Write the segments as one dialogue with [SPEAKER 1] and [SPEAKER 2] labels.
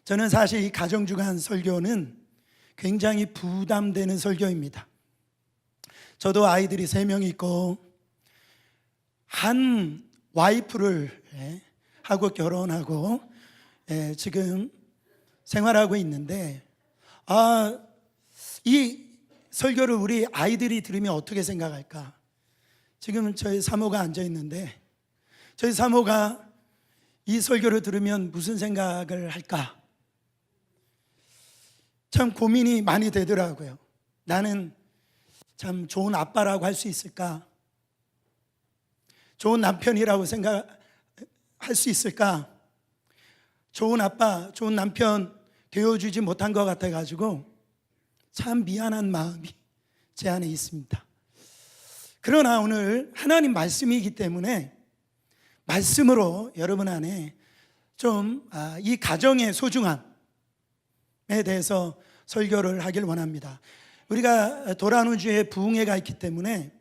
[SPEAKER 1] 저는 사실 이 가정주간 설교는 굉장히 부담되는 설교입니다. 저도 아이들이 3명 있고 한 와이프를 하고 결혼하고 지금 생활하고 있는데, 이 설교를 우리 아이들이 들으면 어떻게 생각할까? 지금 저희 사모가 앉아 있는데 저희 사모가 이 설교를 들으면 무슨 생각을 할까? 참 고민이 많이 되더라고요. 나는 참 좋은 아빠라고 할 수 있을까? 좋은 남편이라고 생각할 수 있을까? 좋은 아빠, 좋은 남편 되어주지 못한 것 같아가지고 참 미안한 마음이 제 안에 있습니다. 그러나 오늘 하나님 말씀이기 때문에 말씀으로 여러분 안에 좀 이 가정의 소중함에 대해서 설교를 하길 원합니다. 우리가 돌아오는 주에 부흥회가 있기 때문에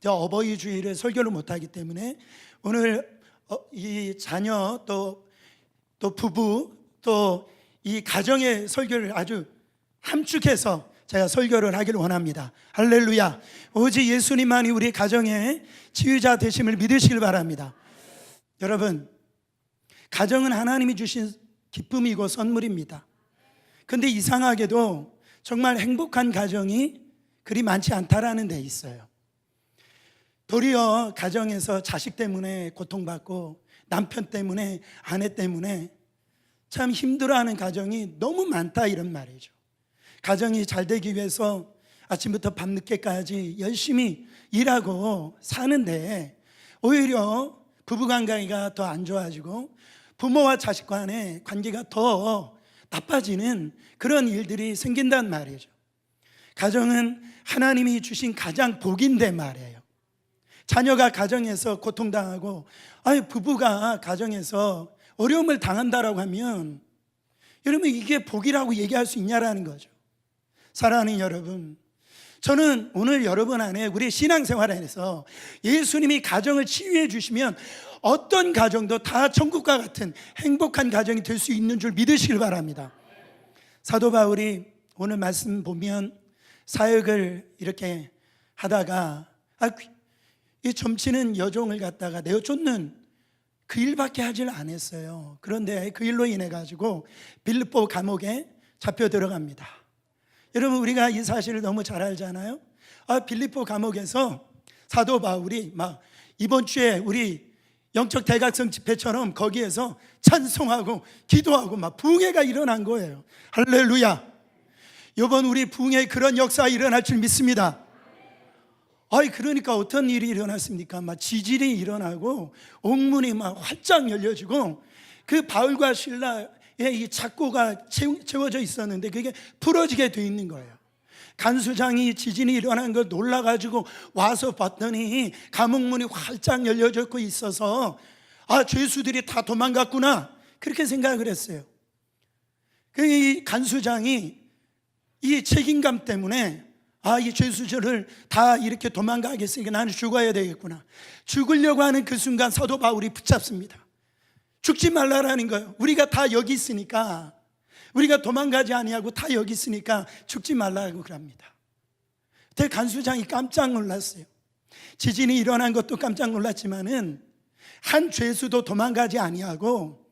[SPEAKER 1] 어버이 주일에 설교를 못하기 때문에 오늘 이 자녀 또 부부 또 이 가정의 설교를 아주 함축해서 제가 설교를 하길 원합니다. 할렐루야. 오직 예수님만이 우리 가정의 치유자 되심을 믿으시길 바랍니다. 여러분, 가정은 하나님이 주신 기쁨이고 선물입니다. 근데 이상하게도 정말 행복한 가정이 그리 많지 않다라는 데 있어요. 도리어 가정에서 자식 때문에 고통받고 남편 때문에 아내 때문에 참 힘들어하는 가정이 너무 많다, 이런 말이죠. 가정이 잘 되기 위해서 아침부터 밤늦게까지 열심히 일하고 사는데 오히려 부부관계가 더 안 좋아지고 부모와 자식 간의 관계가 더 나빠지는 그런 일들이 생긴단 말이죠. 가정은 하나님이 주신 가장 복인데 말이에요. 자녀가 가정에서 고통당하고 부부가 가정에서 어려움을 당한다라고 하면 여러분, 이게 복이라고 얘기할 수 있냐라는 거죠. 사랑하는 여러분, 저는 오늘 여러분 안에 우리 신앙생활 안에서 예수님이 가정을 치유해 주시면 어떤 가정도 다 천국과 같은 행복한 가정이 될 수 있는 줄 믿으시길 바랍니다. 사도 바울이 오늘 말씀 보면 사역을 이렇게 하다가 이 점치는 여종을 갖다가 내어쫓는 그 일밖에 하질 않았어요. 그런데 그 일로 인해 가지고 빌립보 감옥에 잡혀 들어갑니다. 여러분, 우리가 이 사실을 너무 잘 알잖아요. 빌립보 감옥에서 사도 바울이 이번 주에 우리 영적 대각성 집회처럼 거기에서 찬송하고 기도하고 부흥회가 일어난 거예요. 할렐루야. 이번 우리 부흥회 그런 역사가 일어날 줄 믿습니다. 그러니까 어떤 일이 일어났습니까? 지진이 일어나고 옥문이 활짝 열려지고 그 바울과 신라의 이 착고가 채워져 있었는데 그게 풀어지게 돼 있는 거예요. 간수장이 지진이 일어난 걸 놀라가지고 와서 봤더니 감옥문이 활짝 열려져 있어서 죄수들이 다 도망갔구나, 그렇게 생각을 했어요. 이 간수장이 이 책임감 때문에 이 죄수들을 다 이렇게 도망가게 했으니까 나는 죽어야 되겠구나. 죽으려고 하는 그 순간 사도 바울이 붙잡습니다. 죽지 말라라는 거예요. 우리가 다 여기 있으니까, 우리가 도망가지 아니하고 다 여기 있으니까 죽지 말라고 그럽니다. 그때 간수장이 깜짝 놀랐어요. 지진이 일어난 것도 깜짝 놀랐지만은 한 죄수도 도망가지 아니하고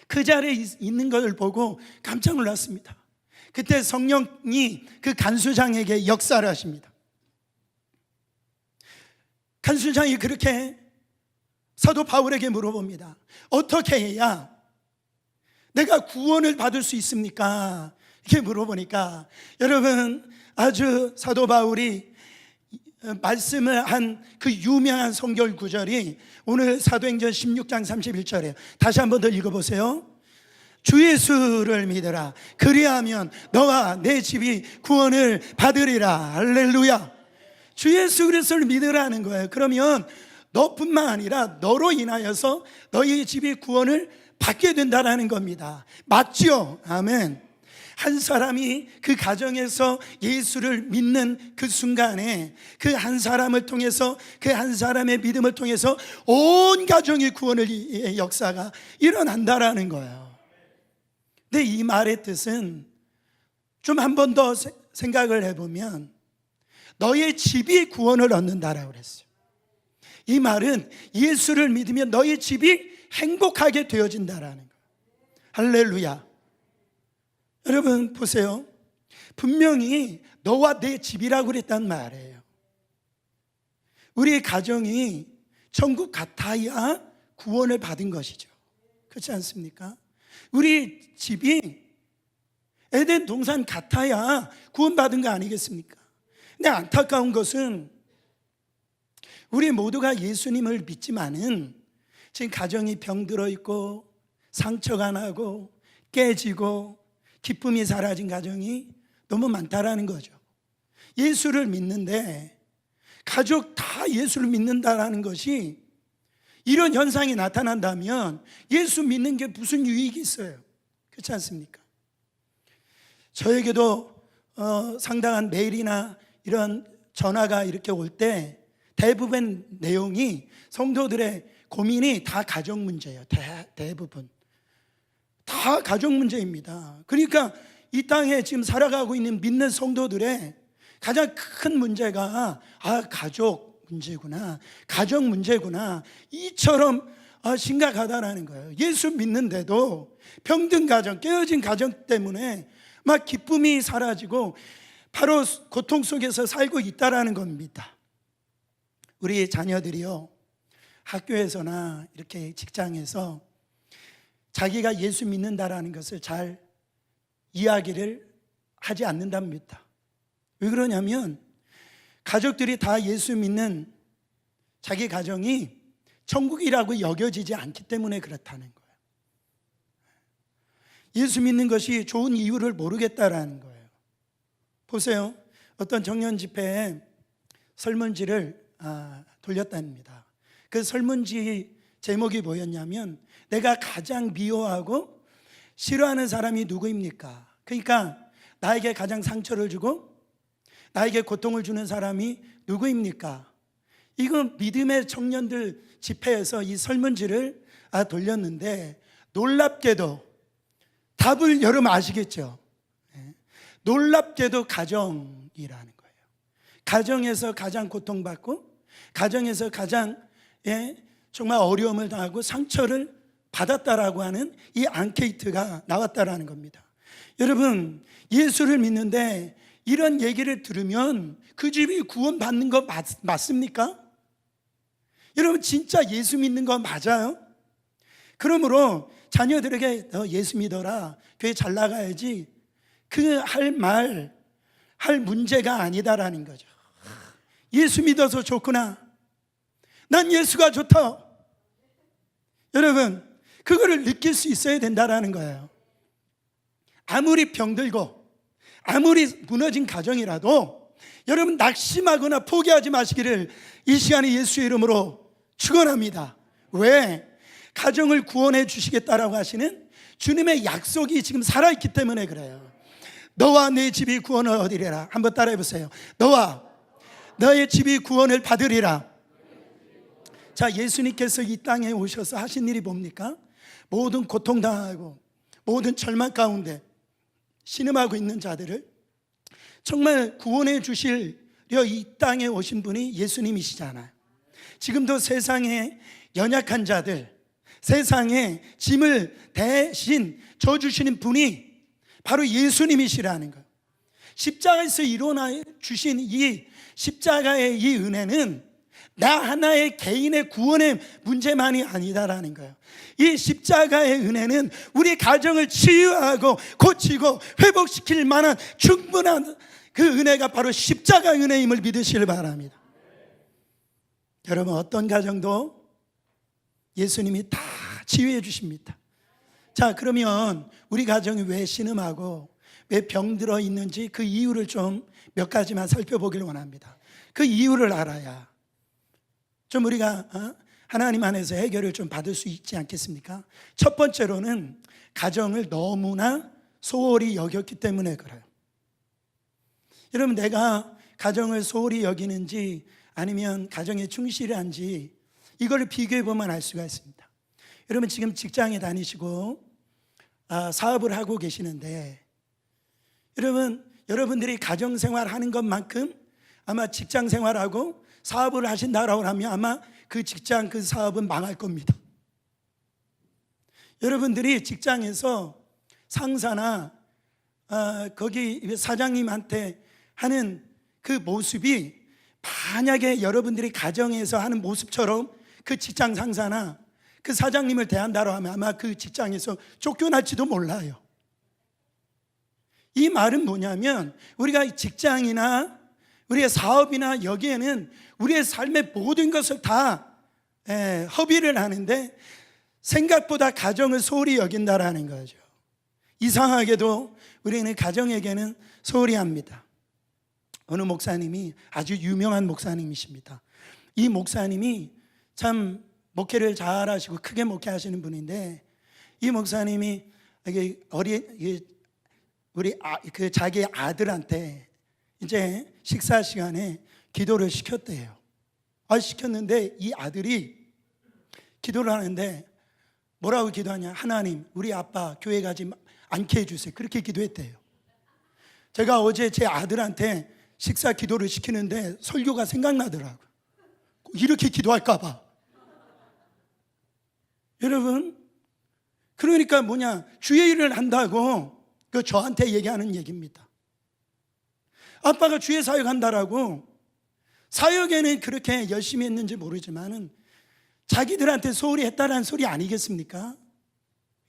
[SPEAKER 1] 그 자리에 있는 것을 보고 깜짝 놀랐습니다. 그때 성령이 그 간수장에게 역사를 하십니다. 간수장이 그렇게 사도 바울에게 물어봅니다. 어떻게 해야 내가 구원을 받을 수 있습니까? 이렇게 물어보니까 여러분, 아주 사도 바울이 말씀을 한 그 유명한 성경 구절이 오늘 사도행전 16장 31절이에요. 다시 한번 더 읽어보세요. 주 예수를 믿으라. 그리하면 너와 내 집이 구원을 받으리라. 할렐루야. 주 예수 그리스도를 믿으라는 거예요. 그러면 너뿐만 아니라 너로 인하여서 너희 집이 구원을 받게 된다는 겁니다. 맞죠? 아멘. 한 사람이 그 가정에서 예수를 믿는 그 순간에 그 한 사람을 통해서, 그 한 사람의 믿음을 통해서 온 가정의 구원의 역사가 일어난다라는 거예요. 근데 이 말의 뜻은 좀 한 번 더 생각을 해보면 너의 집이 구원을 얻는다라고 그랬어요. 이 말은 예수를 믿으면 너의 집이 행복하게 되어진다라는 거예요. 할렐루야. 여러분 보세요. 분명히 너와 내 집이라고 그랬단 말이에요. 우리의 가정이 천국 같아야 구원을 받은 것이죠. 그렇지 않습니까? 우리 집이 에덴 동산 같아야 구원받은 거 아니겠습니까? 근데 안타까운 것은 우리 모두가 예수님을 믿지만은 지금 가정이 병들어 있고 상처가 나고 깨지고 기쁨이 사라진 가정이 너무 많다라는 거죠. 예수를 믿는데 가족 다 예수를 믿는다라는 것이 이런 현상이 나타난다면 예수 믿는 게 무슨 유익이 있어요? 그렇지 않습니까? 저에게도 상당한 메일이나 이런 전화가 이렇게 올 때 대부분 내용이 성도들의 고민이 다 가정 문제예요. 대부분 다 가정 문제입니다. 그러니까 이 땅에 지금 살아가고 있는 믿는 성도들의 가장 큰 문제가 가족 문제구나, 가정 문제구나, 이처럼 심각하다라는 거예요. 예수 믿는데도 병든 가정, 깨어진 가정 때문에 막 기쁨이 사라지고 바로 고통 속에서 살고 있다라는 겁니다. 우리 자녀들이요, 학교에서나 이렇게 직장에서 자기가 예수 믿는다라는 것을 잘 이야기를 하지 않는답니다. 왜 그러냐면 가족들이 다 예수 믿는 자기 가정이 천국이라고 여겨지지 않기 때문에 그렇다는 거예요. 예수 믿는 것이 좋은 이유를 모르겠다라는 거예요. 보세요. 어떤 청년 집회에 설문지를 돌렸답니다. 그 설문지 제목이 뭐였냐면 내가 가장 미워하고 싫어하는 사람이 누구입니까? 그러니까 나에게 가장 상처를 주고 나에게 고통을 주는 사람이 누구입니까? 이거 믿음의 청년들 집회에서 이 설문지를 돌렸는데 놀랍게도 답을 여러분 아시겠죠? 놀랍게도 가정이라는 거예요. 가정에서 가장 고통받고 가정에서 가장 정말 어려움을 당하고 상처를 받았다라고 하는 이 앙케이트가 나왔다라는 겁니다. 여러분 예수를 믿는데 이런 얘기를 들으면 그 집이 구원받는 거 맞습니까? 여러분 진짜 예수 믿는 거 맞아요? 그러므로 자녀들에게 너 예수 믿어라, 교회 잘 나가야지, 그 할 문제가 아니다라는 거죠. 예수 믿어서 좋구나, 난 예수가 좋다, 여러분 그거를 느낄 수 있어야 된다라는 거예요. 아무리 병들고 아무리 무너진 가정이라도 여러분 낙심하거나 포기하지 마시기를 이 시간에 예수의 이름으로 축원합니다. 왜? 가정을 구원해 주시겠다라고 하시는 주님의 약속이 지금 살아있기 때문에 그래요. 너와 내 집이 구원을 얻으리라. 한번 따라해 보세요. 너와 너의 집이 구원을 받으리라. 자, 예수님께서 이 땅에 오셔서 하신 일이 뭡니까? 모든 고통당하고 모든 절망 가운데 신음하고 있는 자들을 정말 구원해 주시려 이 땅에 오신 분이 예수님이시잖아요. 지금도 세상에 연약한 자들, 세상에 짐을 대신 져주시는 분이 바로 예수님이시라는 거예요. 십자가에서 일어나 주신 이 십자가의 이 은혜는 나 하나의 개인의 구원의 문제만이 아니다라는 거예요. 이 십자가의 은혜는 우리 가정을 치유하고 고치고 회복시킬 만한 충분한 그 은혜가 바로 십자가 은혜임을 믿으시길 바랍니다. 여러분 어떤 가정도 예수님이 다 치유해 주십니다. 자, 그러면 우리 가정이 왜 신음하고 왜 병들어 있는지 그 이유를 좀 몇 가지만 살펴보기를 원합니다. 그 이유를 알아야 좀 우리가 하나님 안에서 해결을 좀 받을 수 있지 않겠습니까? 첫 번째로는 가정을 너무나 소홀히 여겼기 때문에 그래요. 여러분 내가 가정을 소홀히 여기는지 아니면 가정에 충실한지 이걸 비교해 보면 알 수가 있습니다. 여러분 지금 직장에 다니시고 사업을 하고 계시는데, 여러분들이 가정생활 하는 것만큼 아마 직장생활하고 사업을 하신다라고 하면 아마 그 직장, 그 사업은 망할 겁니다. 여러분들이 직장에서 상사나 거기 사장님한테 하는 그 모습이 만약에 여러분들이 가정에서 하는 모습처럼 그 직장 상사나 그 사장님을 대한다고 하면 아마 그 직장에서 쫓겨날지도 몰라요. 이 말은 뭐냐면, 우리가 직장이나 우리의 사업이나 여기에는 우리의 삶의 모든 것을 다 허비를 하는데 생각보다 가정을 소홀히 여긴다라는 거죠. 이상하게도 우리는 가정에게는 소홀히 합니다. 어느 목사님이, 아주 유명한 목사님이십니다. 이 목사님이 참 목회를 잘하시고 크게 목회하시는 분인데, 이 목사님이 자기 아들한테 이제 식사 시간에 기도를 시켰대요. 시켰는데 이 아들이 기도를 하는데 뭐라고 기도하냐? 하나님, 우리 아빠 교회 가지 않게 해주세요. 그렇게 기도했대요. 제가 어제 제 아들한테 식사 기도를 시키는데 설교가 생각나더라고요. 이렇게 기도할까 봐. 여러분, 그러니까 뭐냐, 주의 일을 한다고 그 저한테 얘기하는 얘기입니다. 아빠가 주의 사역한다라고, 사역에는 그렇게 열심히 했는지 모르지만은 자기들한테 소홀히 했다라는 소리 아니겠습니까?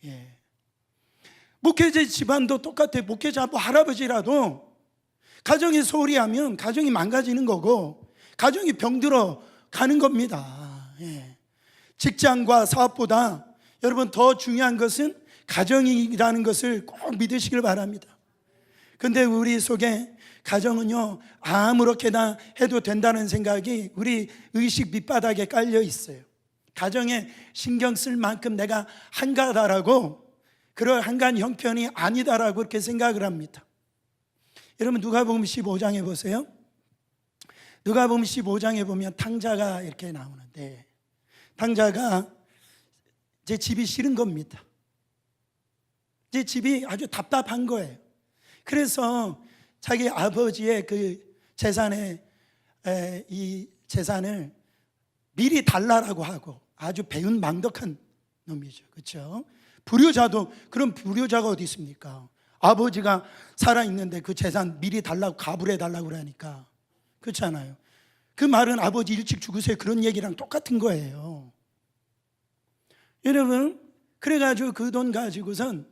[SPEAKER 1] 예. 목회자 집안도 똑같아요. 목회자 할아버지라도 가정이 소홀히 하면 가정이 망가지는 거고 가정이 병들어 가는 겁니다. 예. 직장과 사업보다 여러분 더 중요한 것은 가정이라는 것을 꼭 믿으시길 바랍니다. 근데 우리 속에 가정은요, 아무렇게나 해도 된다는 생각이 우리 의식 밑바닥에 깔려 있어요. 가정에 신경 쓸 만큼 내가 한가하다라고, 그럴 한가한 형편이 아니다라고 그렇게 생각을 합니다. 여러분, 누가복음 15장에 보세요. 누가복음 15장에 보면 탕자가 이렇게 나오는데, 탕자가 제 집이 싫은 겁니다. 제 집이 아주 답답한 거예요. 그래서 자기 아버지의 그 재산에 이 재산을 미리 달라라고 하고, 아주 배은망덕한 놈이죠. 그렇죠? 불효자도, 그럼 불효자가 어디 있습니까? 아버지가 살아있는데 그 재산 미리 달라고, 가불해 달라고 그러니까. 그렇잖아요. 그 말은 아버지 일찍 죽으세요, 그런 얘기랑 똑같은 거예요. 여러분, 그래가지고 그 돈 가지고선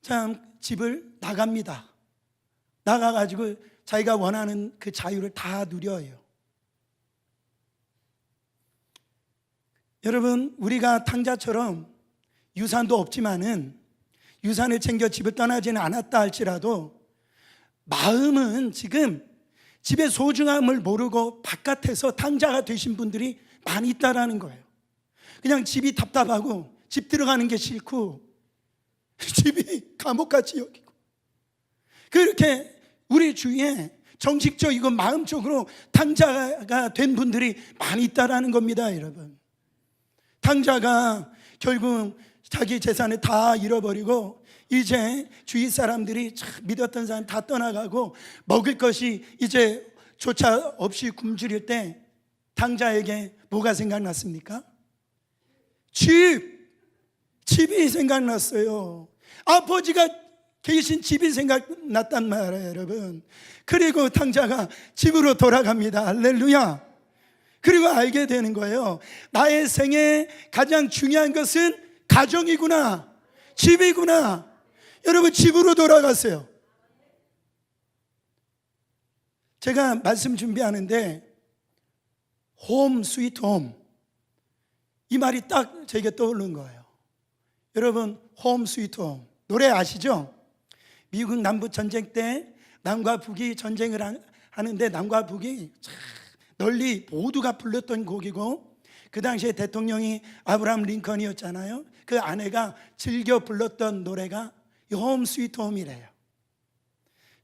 [SPEAKER 1] 참 집을 나갑니다. 나가가지고 자기가 원하는 그 자유를 다 누려요. 여러분, 우리가 탕자처럼 유산도 없지만은, 유산을 챙겨 집을 떠나지는 않았다 할지라도 마음은 지금 집의 소중함을 모르고 바깥에서 탕자가 되신 분들이 많이 있다라는 거예요. 그냥 집이 답답하고 집 들어가는 게 싫고 집이 감옥같이 여기고, 그렇게 우리 주위에 정식적이고 마음적으로 탕자가 된 분들이 많이 있다라는 겁니다. 여러분, 탕자가 결국 자기 재산을 다 잃어버리고 이제 주위 사람들이 믿었던 사람 다 떠나가고 먹을 것이 이제 조차 없이 굶주릴 때 탕자에게 뭐가 생각났습니까? 집이 생각났어요. 아버지가 계신 집이 생각났단 말이에요, 여러분. 그리고 탕자가 집으로 돌아갑니다. 할렐루야. 그리고 알게 되는 거예요. 나의 생에 가장 중요한 것은 가정이구나, 집이구나. 여러분, 집으로 돌아갔어요. 제가 말씀 준비하는데 홈 스위트 홈, 이 말이 딱 제게 떠오른 거예요. 여러분, 홈 스위트 홈 노래 아시죠? 미국 남북 전쟁 때 남과 북이 전쟁을 하는데 남과 북이 널리 모두가 불렀던 곡이고, 그 당시에 대통령이 아브라함 링컨이었잖아요. 그 아내가 즐겨 불렀던 노래가 홈 스위트 홈이래요.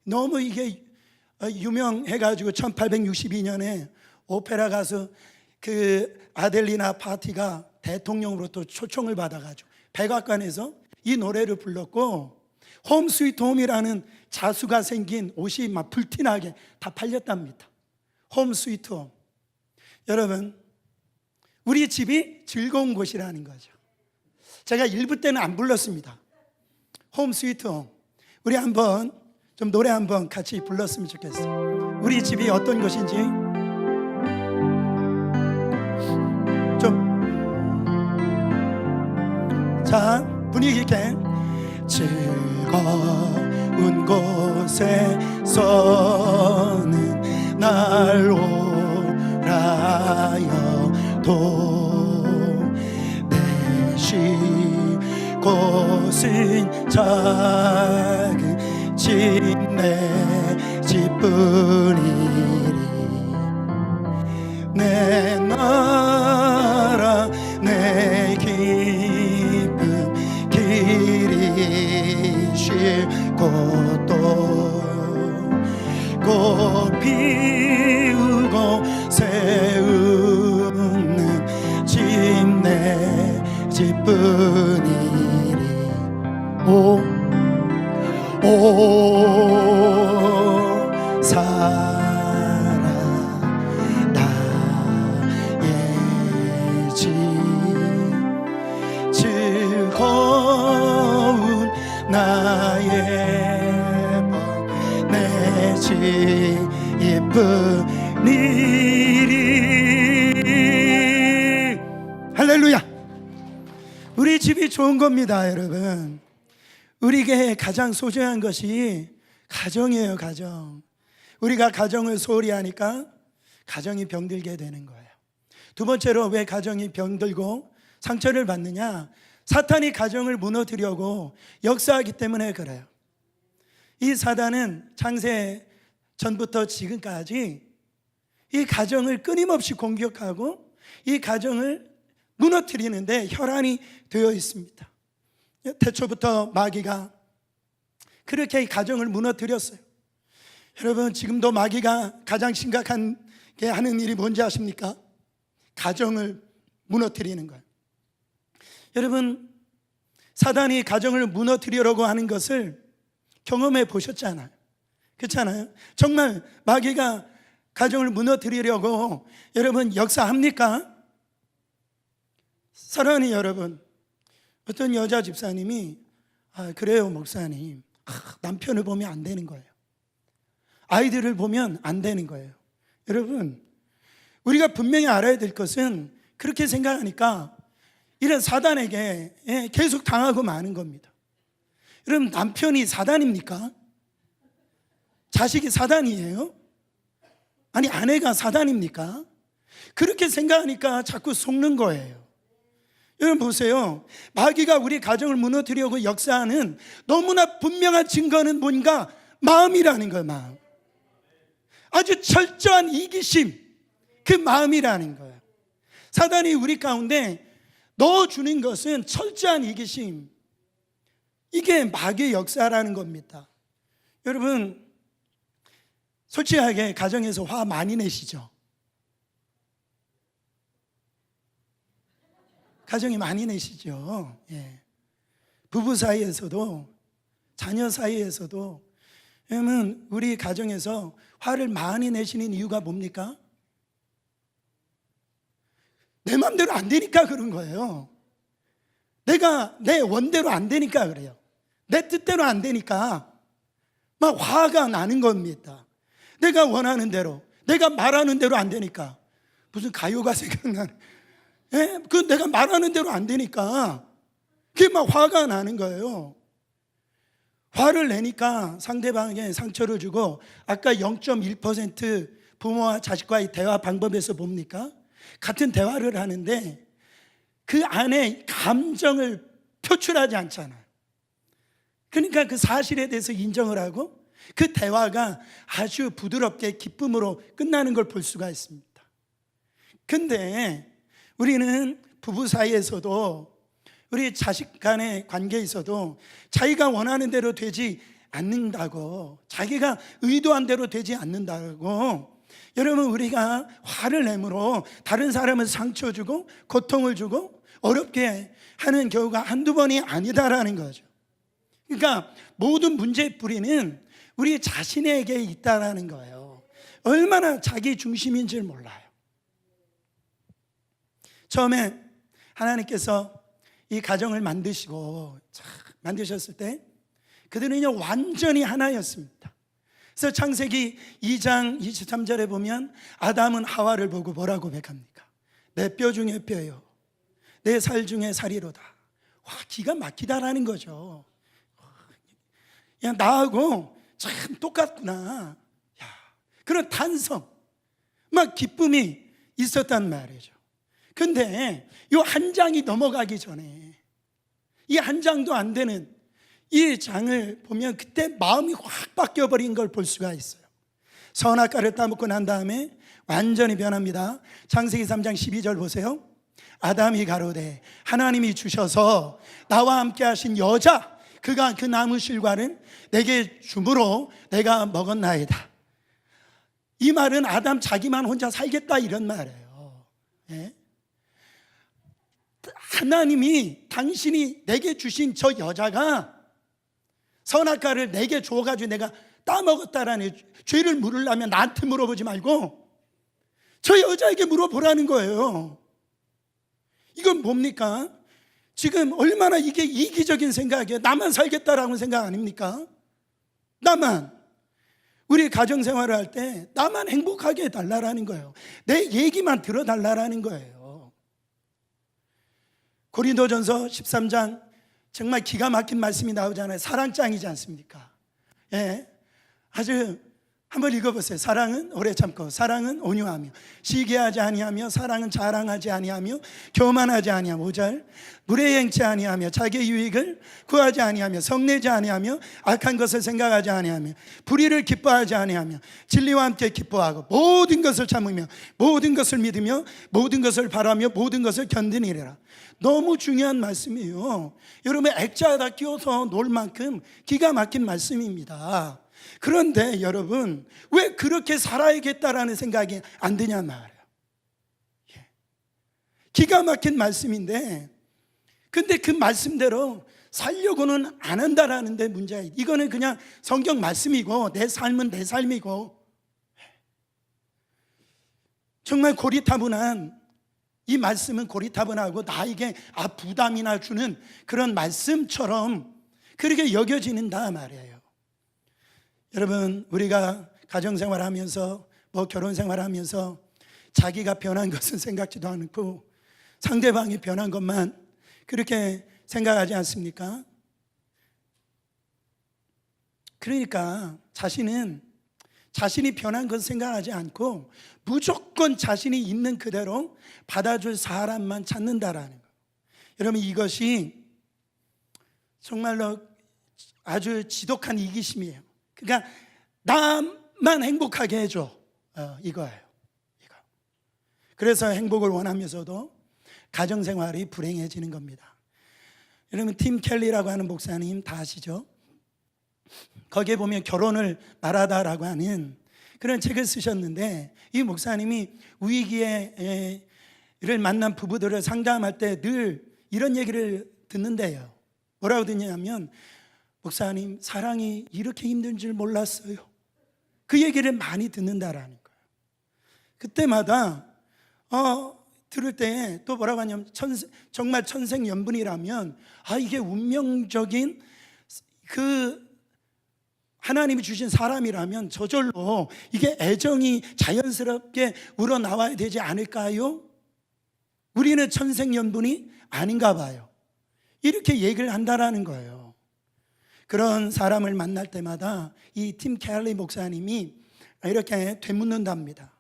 [SPEAKER 1] 너무 이게 유명해가지고 1862년에 오페라 가수 그 아델리나 파티가 대통령으로부터 초청을 받아가지고 백악관에서 이 노래를 불렀고, 홈 스위트 홈이라는 자수가 생긴 옷이 막 불티나게 다 팔렸답니다. 홈 스위트 홈. 여러분, 우리 집이 즐거운 곳이라는 거죠. 제가 1부 때는 안 불렀습니다. 홈 스위트 홈. 우리 한번 좀 노래 한번 같이 불렀으면 좋겠어요. 우리 집이 어떤 곳인지 좀, 자, 분위기 있게. 즐거운 곳에서는 날 오라여도 내 쉴 곳은 작은 집 내 집뿐이리. 내 나라 내 기쁨 길이 쉴 곳도 꽃 피우고 세우는 집 내 집뿐이리. 오 사랑 나의 집 즐거운 나의 복 내 집뿐이리. 할렐루야. 우리 집이 좋은 겁니다, 여러분. 우리에게 가장 소중한 것이 가정이에요, 가정. 우리가 가정을 소홀히 하니까 가정이 병들게 되는 거예요. 두 번째로 왜 가정이 병들고 상처를 받느냐? 사탄이 가정을 무너뜨리려고 역사하기 때문에 그래요. 이 사단은 창세 전부터 지금까지 이 가정을 끊임없이 공격하고 이 가정을 무너뜨리는데 혈안이 되어 있습니다. 태초부터 마귀가 그렇게 이 가정을 무너뜨렸어요. 여러분, 지금도 마귀가 가장 심각하게 하는 일이 뭔지 아십니까? 가정을 무너뜨리는 거예요. 여러분, 사단이 가정을 무너뜨리려고 하는 것을 경험해 보셨잖아요. 그렇잖아요. 정말 마귀가 가정을 무너뜨리려고 여러분 역사합니까? 사랑하는 여러분, 어떤 여자 집사님이 그래요 목사님, 남편을 보면 안 되는 거예요. 아이들을 보면 안 되는 거예요. 여러분, 우리가 분명히 알아야 될 것은 그렇게 생각하니까 이런 사단에게 계속 당하고 마는 겁니다. 여러분, 남편이 사단입니까? 자식이 사단이에요? 아니, 아내가 사단입니까? 그렇게 생각하니까 자꾸 속는 거예요. 여러분 보세요. 마귀가 우리 가정을 무너뜨리려고 역사하는 너무나 분명한 증거는 뭔가? 마음이라는 거예요. 마음. 아주 철저한 이기심, 그 마음이라는 거예요. 사단이 우리 가운데 넣어주는 것은 철저한 이기심. 이게 마귀의 역사라는 겁니다. 여러분, 솔직하게 가정에서 화 많이 내시죠? 가정이 많이 내시죠. 예. 부부 사이에서도 자녀 사이에서도. 왜냐하면 우리 가정에서 화를 많이 내시는 이유가 뭡니까? 내 마음대로 안 되니까 그런 거예요. 내가 내 원대로 안 되니까 그래요. 내 뜻대로 안 되니까 막 화가 나는 겁니다. 내가 원하는 대로, 내가 말하는 대로 안 되니까. 무슨 가요가 생각나는, 예? 그 내가 말하는 대로 안 되니까 그게 막 화가 나는 거예요. 화를 내니까 상대방에게 상처를 주고, 아까 0.1% 부모와 자식과의 대화 방법에서 봅니까? 같은 대화를 하는데 그 안에 감정을 표출하지 않잖아요. 그러니까 그 사실에 대해서 인정을 하고 그 대화가 아주 부드럽게 기쁨으로 끝나는 걸 볼 수가 있습니다. 근데 우리는 부부 사이에서도, 우리 자식 간의 관계에서도 자기가 원하는 대로 되지 않는다고, 자기가 의도한 대로 되지 않는다고, 여러분, 우리가 화를 내므로 다른 사람을 상처 주고 고통을 주고 어렵게 하는 경우가 한두 번이 아니다라는 거죠. 그러니까 모든 문제의 뿌리는 우리 자신에게 있다라는 거예요. 얼마나 자기 중심인지를 몰라요. 처음에 하나님께서 이 가정을 만드셨을 때 그들은요 완전히 하나였습니다. 그래서 창세기 2장 23절에 보면 아담은 하와를 보고 뭐라고 고백합니까? 내 뼈 중에 뼈요, 내 살 중에 살이로다. 와, 기가 막히다라는 거죠. 야, 나하고 참 똑같구나. 야, 그런 탄성, 막 기쁨이 있었단 말이죠. 근데 이 한 장이 넘어가기 전에, 이 한 장도 안 되는 이 장을 보면 그때 마음이 확 바뀌어버린 걸 볼 수가 있어요. 선악과를 따먹고 난 다음에 완전히 변합니다. 창세기 3장 12절 보세요. 아담이 가로되 하나님이 주셔서 나와 함께 하신 여자, 그가 그 나무 실과를 내게 주므로 내가 먹었나이다. 이 말은 아담 자기만 혼자 살겠다 이런 말이에요. 예? 하나님이 당신이 내게 주신 저 여자가 선악과를 내게 줘가지고 내가 따먹었다라는 죄를 물으려면 나한테 물어보지 말고 저 여자에게 물어보라는 거예요. 이건 뭡니까? 지금 얼마나 이게 이기적인 생각이에요. 나만 살겠다라는 생각 아닙니까? 나만, 우리 가정생활을 할 때 나만 행복하게 해달라는 거예요. 내 얘기만 들어달라는 거예요. 고린도전서 13장 정말 기가 막힌 말씀이 나오잖아요. 사랑장이지 않습니까? 예, 아주 한번 읽어보세요. 사랑은 오래 참고, 사랑은 온유하며, 시기하지 아니하며, 사랑은 자랑하지 아니하며, 교만하지 아니하며, 5절 물에 행치 아니하며, 자기의 유익을 구하지 아니하며, 성내지 아니하며, 악한 것을 생각하지 아니하며, 불의를 기뻐하지 아니하며, 진리와 함께 기뻐하고, 모든 것을 참으며, 모든 것을 믿으며, 모든 것을 바라며, 모든 것을 견디니라. 너무 중요한 말씀이에요. 여러분 액자에다 끼워서 놀 만큼 기가 막힌 말씀입니다. 그런데 여러분 왜 그렇게 살아야겠다라는 생각이 안 드냐 말이에요. 기가 막힌 말씀인데 근데 그 말씀대로 살려고는 안 한다라는 데 문제예요. 이거는 그냥 성경 말씀이고 내 삶은 내 삶이고 정말 고리타분한 이 말씀은 고리타분하고 나에게 부담이나 주는 그런 말씀처럼 그렇게 여겨지는다 말이에요. 여러분 우리가 가정생활하면서 결혼생활하면서 자기가 변한 것은 생각지도 않고 상대방이 변한 것만 그렇게 생각하지 않습니까? 그러니까 자신이 변한 것을 생각하지 않고 무조건 자신이 있는 그대로 받아줄 사람만 찾는다라는 거예요. 여러분 이것이 정말로 아주 지독한 이기심이에요. 그러니까 나만 행복하게 해줘, 이거예요. 이거. 그래서 행복을 원하면서도 가정생활이 불행해지는 겁니다. 여러분 팀 켈리라고 하는 목사님 다 아시죠? 거기에 보면 결혼을 말하다라고 하는 그런 책을 쓰셨는데 이 목사님이 위기를 만난 부부들을 상담할 때 늘 이런 얘기를 듣는데요. 뭐라고 듣냐면 목사님 사랑이 이렇게 힘든 줄 몰랐어요. 그 얘기를 많이 듣는다라는 거예요. 그때마다 들을 때 또 뭐라고 하냐면 정말 천생연분이라면 이게 운명적인 그 하나님이 주신 사람이라면 저절로 이게 애정이 자연스럽게 우러나와야 되지 않을까요? 우리는 천생연분이 아닌가 봐요. 이렇게 얘기를 한다라는 거예요. 그런 사람을 만날 때마다 이 팀 켈리 목사님이 이렇게 되묻는답니다.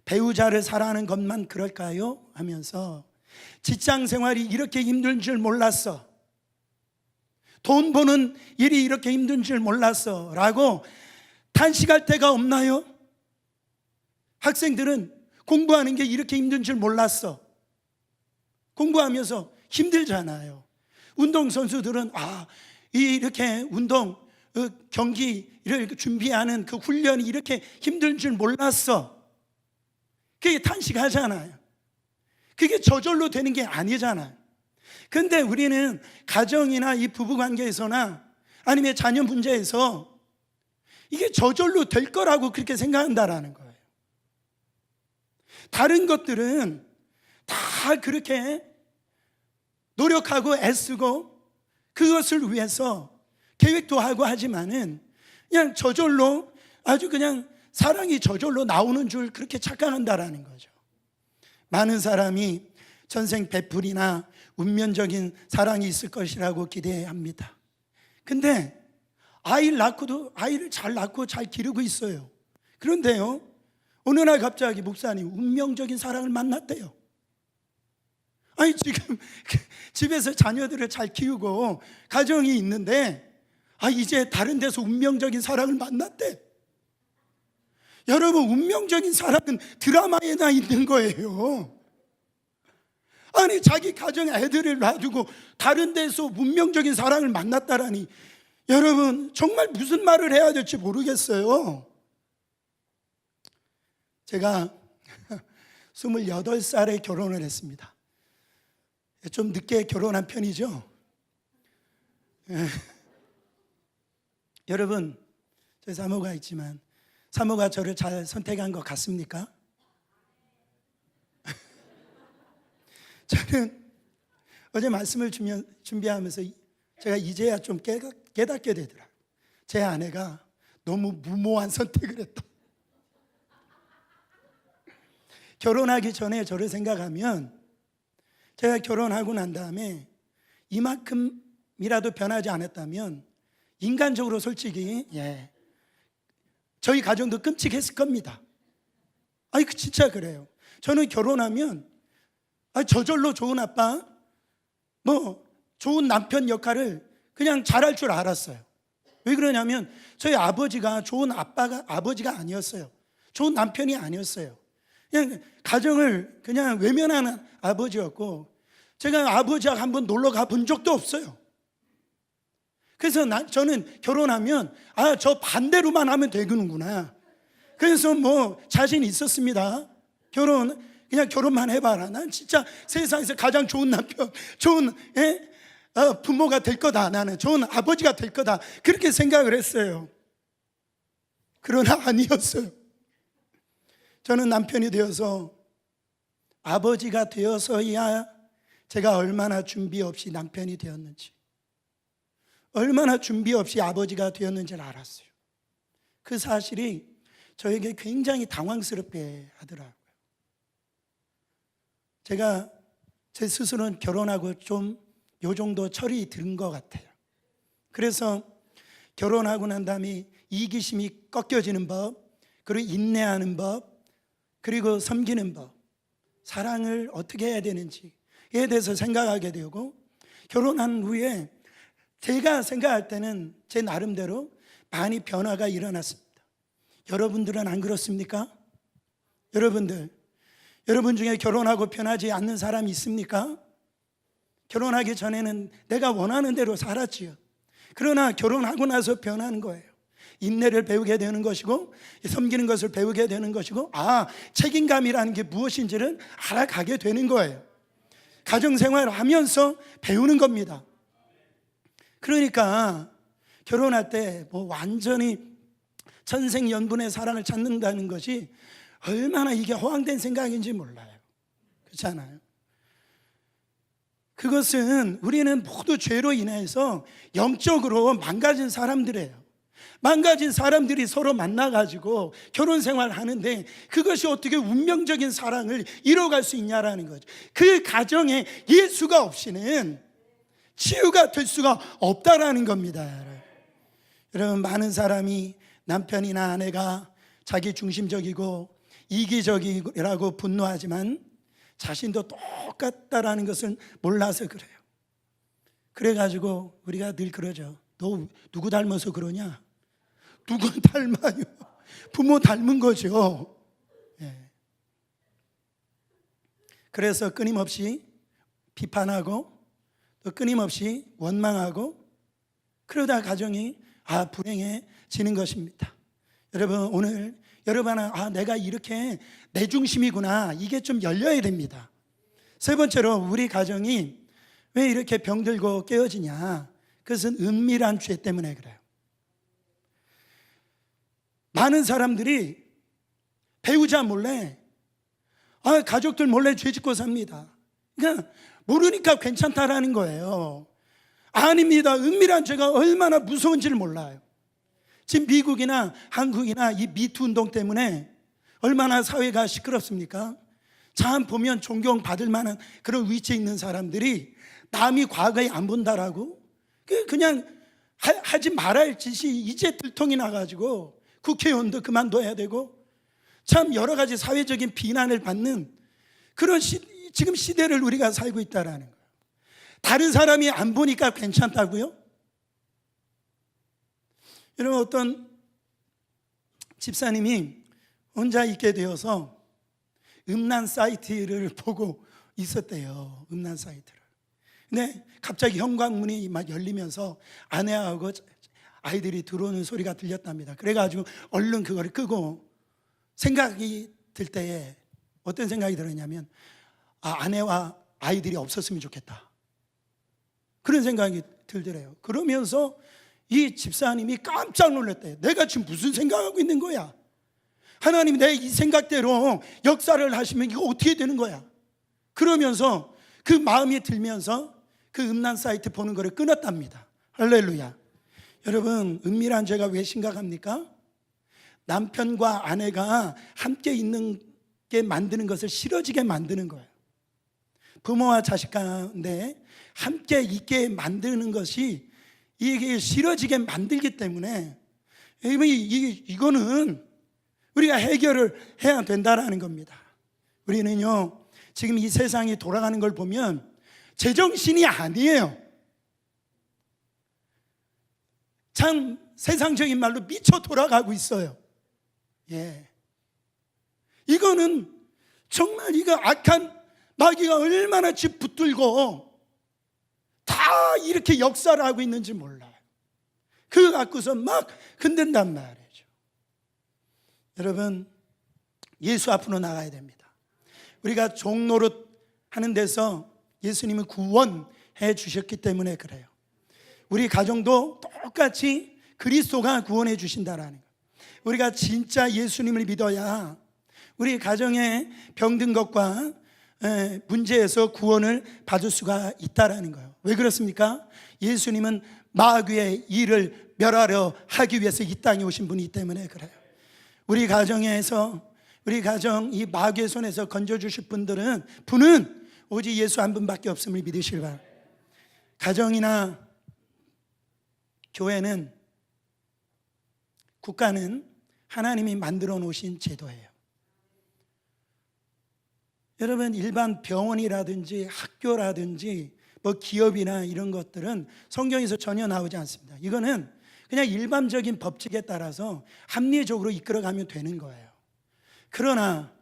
[SPEAKER 1] 배우자를 사랑하는 것만 그럴까요? 하면서 직장 생활이 이렇게 힘든 줄 몰랐어. 돈 버는 일이 이렇게 힘든 줄 몰랐어 라고 탄식할 때가 없나요? 학생들은 공부하는 게 이렇게 힘든 줄 몰랐어. 공부하면서 힘들잖아요. 운동선수들은 이렇게 운동 경기를 준비하는 그 훈련이 이렇게 힘든 줄 몰랐어. 그게 탄식하잖아요. 그게 저절로 되는 게 아니잖아요. 근데 우리는 가정이나 이 부부관계에서나 아니면 자녀 문제에서 이게 저절로 될 거라고 그렇게 생각한다라는 거예요. 다른 것들은 다 그렇게 노력하고 애쓰고 그것을 위해서 계획도 하고 하지만은 그냥 저절로 아주 그냥 사랑이 저절로 나오는 줄 그렇게 착각한다라는 거죠. 많은 사람이 전생 배풀이나 운명적인 사랑이 있을 것이라고 기대합니다. 근데 아이를 낳고도 아이를 잘 낳고 잘 기르고 있어요. 그런데요, 어느 날 갑자기 목사님 운명적인 사랑을 만났대요. 아니 지금 집에서 자녀들을 잘 키우고 가정이 있는데 이제 다른 데서 운명적인 사랑을 만났대. 여러분, 운명적인 사랑은 드라마에나 있는 거예요. 아니 자기 가정에 애들을 놔두고 다른 데서 운명적인 사랑을 만났다라니, 여러분 정말 무슨 말을 해야 될지 모르겠어요. 제가 28살에 결혼을 했습니다. 좀 늦게 결혼한 편이죠. 여러분, 제 사모가 있지만 사모가 저를 잘 선택한 것 같습니까? 저는 어제 말씀을 준비하면서 제가 이제야 좀 깨닫게 되더라고요. 제 아내가 너무 무모한 선택을 했다. 결혼하기 전에 저를 생각하면 제가 결혼하고 난 다음에 이만큼이라도 변하지 않았다면 인간적으로 솔직히 저희 가정도 끔찍했을 겁니다. 진짜 그래요. 저는 결혼하면 저절로 좋은 아빠, 좋은 남편 역할을 그냥 잘할 줄 알았어요. 왜 그러냐면 저희 아버지가 좋은 아버지가 아니었어요. 좋은 남편이 아니었어요. 그냥 가정을 그냥 외면하는 아버지였고, 제가 아버지하고 한번 놀러 가본 적도 없어요. 그래서 저는 결혼하면 저 반대로만 하면 되는구나. 그래서 자신 있었습니다. 그냥 결혼만 해봐라. 난 진짜 세상에서 가장 좋은 남편, 좋은 부모가 될 거다. 나는 좋은 아버지가 될 거다. 그렇게 생각을 했어요. 그러나 아니었어요. 저는 남편이 되어서, 아버지가 되어서야 제가 얼마나 준비 없이 남편이 되었는지, 얼마나 준비 없이 아버지가 되었는지를 알았어요. 그 사실이 저에게 굉장히 당황스럽게 하더라고요. 제가 제 스스로는 결혼하고 좀 요 정도 철이 든 것 같아요. 그래서 결혼하고 난 다음에 이기심이 꺾여지는 법, 그리고 인내하는 법, 그리고 섬기는 법, 사랑을 어떻게 해야 되는지에 대해서 생각하게 되고, 결혼한 후에 제가 생각할 때는 제 나름대로 많이 변화가 일어났습니다. 여러분들은 안 그렇습니까? 여러분 중에 결혼하고 변하지 않는 사람이 있습니까? 결혼하기 전에는 내가 원하는 대로 살았지요. 그러나 결혼하고 나서 변하는 거예요. 인내를 배우게 되는 것이고, 섬기는 것을 배우게 되는 것이고, 책임감이라는 게 무엇인지를 알아가게 되는 거예요. 가정생활을 하면서 배우는 겁니다. 그러니까 결혼할 때 완전히 천생연분의 사랑을 찾는다는 것이 얼마나 이게 허황된 생각인지 몰라요. 그렇잖아요. 그것은 우리는 모두 죄로 인해서 영적으로 망가진 사람들이에요. 망가진 사람들이 서로 만나가지고 결혼 생활을 하는데, 그것이 어떻게 운명적인 사랑을 이뤄갈 수 있냐라는 거죠. 그 가정에 예수가 없이는 치유가 될 수가 없다라는 겁니다. 여러분, 많은 사람이 남편이나 아내가 자기 중심적이고 이기적이라고 분노하지만 자신도 똑같다라는 것을 몰라서 그래요. 그래가지고 우리가 늘 그러죠. 너 누구 닮아서 그러냐? 누구 닮아요? 부모 닮은 거죠. 그래서 끊임없이 비판하고 또 끊임없이 원망하고, 그러다 가정이 불행해지는 것입니다. 여러분, 오늘 여러분은 내가 이렇게 내 중심이구나, 이게 좀 열려야 됩니다. 세 번째로 우리 가정이 왜 이렇게 병들고 깨어지냐? 그것은 은밀한 죄 때문에 그래요. 많은 사람들이 배우자 몰래, 가족들 몰래 죄 짓고 삽니다. 그러니까 모르니까 괜찮다라는 거예요. 아닙니다. 은밀한 죄가 얼마나 무서운지를 몰라요. 지금 미국이나 한국이나 이 미투 운동 때문에 얼마나 사회가 시끄럽습니까? 참 보면 존경받을 만한 그런 위치에 있는 사람들이 남이 과거에 안 본다라고 그냥 하지 말아야 할 짓이 이제 들통이 나가지고 국회의원도 그만둬야 되고 참 여러 가지 사회적인 비난을 받는 그런 지금 시대를 우리가 살고 있다라는 거예요. 다른 사람이 안 보니까 괜찮다고요? 여러분, 어떤 집사님이 혼자 있게 되어서 음란 사이트를 보고 있었대요. 음란 사이트를. 근데 갑자기 현관문이 막 열리면서 아내하고 아이들이 들어오는 소리가 들렸답니다. 그래가지고 얼른 그거를 끄고 생각이 들 때에 어떤 생각이 들었냐면 아내와 아이들이 없었으면 좋겠다, 그런 생각이 들더래요. 그러면서 이 집사님이 깜짝 놀랐대요. 내가 지금 무슨 생각하고 있는 거야? 하나님이 내 이 생각대로 역사를 하시면 이거 어떻게 되는 거야? 그러면서 그 마음이 들면서 그 음란 사이트 보는 거를 끊었답니다. 할렐루야. 여러분, 은밀한 죄가 왜 심각합니까? 남편과 아내가 함께 있는 게 만드는 것을 싫어지게 만드는 거예요. 부모와 자식 가운데 함께 있게 만드는 것이 이게 싫어지게 만들기 때문에 이거는 우리가 해결을 해야 된다라는 겁니다. 우리는요, 지금 이 세상이 돌아가는 걸 보면 제정신이 아니에요. 참 세상적인 말로 미쳐 돌아가고 있어요. 예. 이거는 정말 이거 악한 마귀가 얼마나 집 붙들고 다 이렇게 역사를 하고 있는지 몰라요. 그거 갖고서 막 흔든단 말이죠. 여러분, 예수 앞으로 나가야 됩니다. 우리가 종노릇 하는 데서 예수님은 구원해 주셨기 때문에 그래요. 우리 가정도 똑같이 그리스도가 구원해 주신다라는 거예요. 우리가 진짜 예수님을 믿어야 우리 가정에 병든 것과 문제에서 구원을 받을 수가 있다라는 거예요. 왜 그렇습니까? 예수님은 마귀의 일을 멸하려 하기 위해서 이 땅에 오신 분이기 때문에 그래요. 우리 가정에서 우리 가정 이 마귀의 손에서 건져주실 분은 오직 예수 한 분밖에 없음을 믿으시길 바랍니다. 가정이나 교회는, 국가는 하나님이 만들어 놓으신 제도예요. 여러분, 일반 병원이라든지 학교라든지 뭐 기업이나 이런 것들은 성경에서 전혀 나오지 않습니다. 이거는 그냥 일반적인 법칙에 따라서 합리적으로 이끌어가면 되는 거예요. 그러나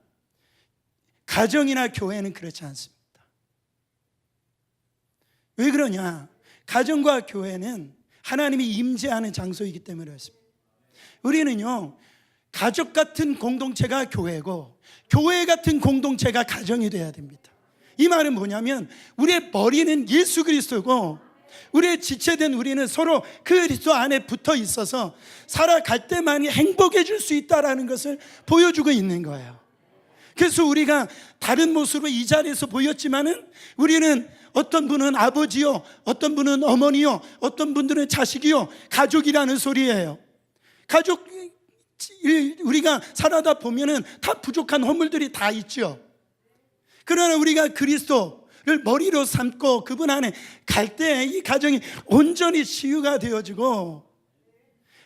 [SPEAKER 1] 가정이나 교회는 그렇지 않습니다. 왜 그러냐? 가정과 교회는 하나님이 임재하는 장소이기 때문에 그렇습니다. 우리는요, 가족 같은 공동체가 교회고 교회 같은 공동체가 가정이 돼야 됩니다. 이 말은 뭐냐면 우리의 머리는 예수 그리스도고 우리의 지체된 우리는 서로 그리스도 안에 붙어 있어서 살아갈 때만이 행복해질 수 있다는 것을 보여주고 있는 거예요. 그래서 우리가 다른 모습으로 이 자리에서 보였지만은 우리는 어떤 분은 아버지요, 어떤 분은 어머니요, 어떤 분들은 자식이요, 가족이라는 소리예요. 가족, 우리가 살아다 보면은 다 부족한 허물들이 다 있죠. 그러나 우리가 그리스도를 머리로 삼고 그분 안에 갈 때 이 가정이 온전히 치유가 되어지고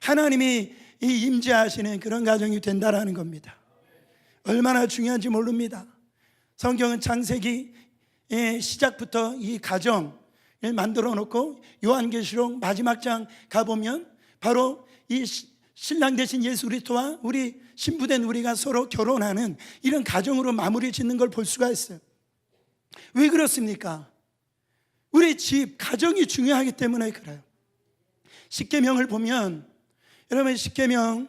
[SPEAKER 1] 하나님이 임재하시는 그런 가정이 된다라는 겁니다. 얼마나 중요한지 모릅니다. 성경은 창세기 시작부터 이 가정을 만들어 놓고 요한계시록 마지막 장 가보면 바로 이 신랑 되신 예수 그리스도와 우리 신부된 우리가 서로 결혼하는 이런 가정으로 마무리 짓는 걸 볼 수가 있어요. 왜 그렇습니까? 우리 집, 가정이 중요하기 때문에 그래요. 십계명을 보면, 여러분, 십계명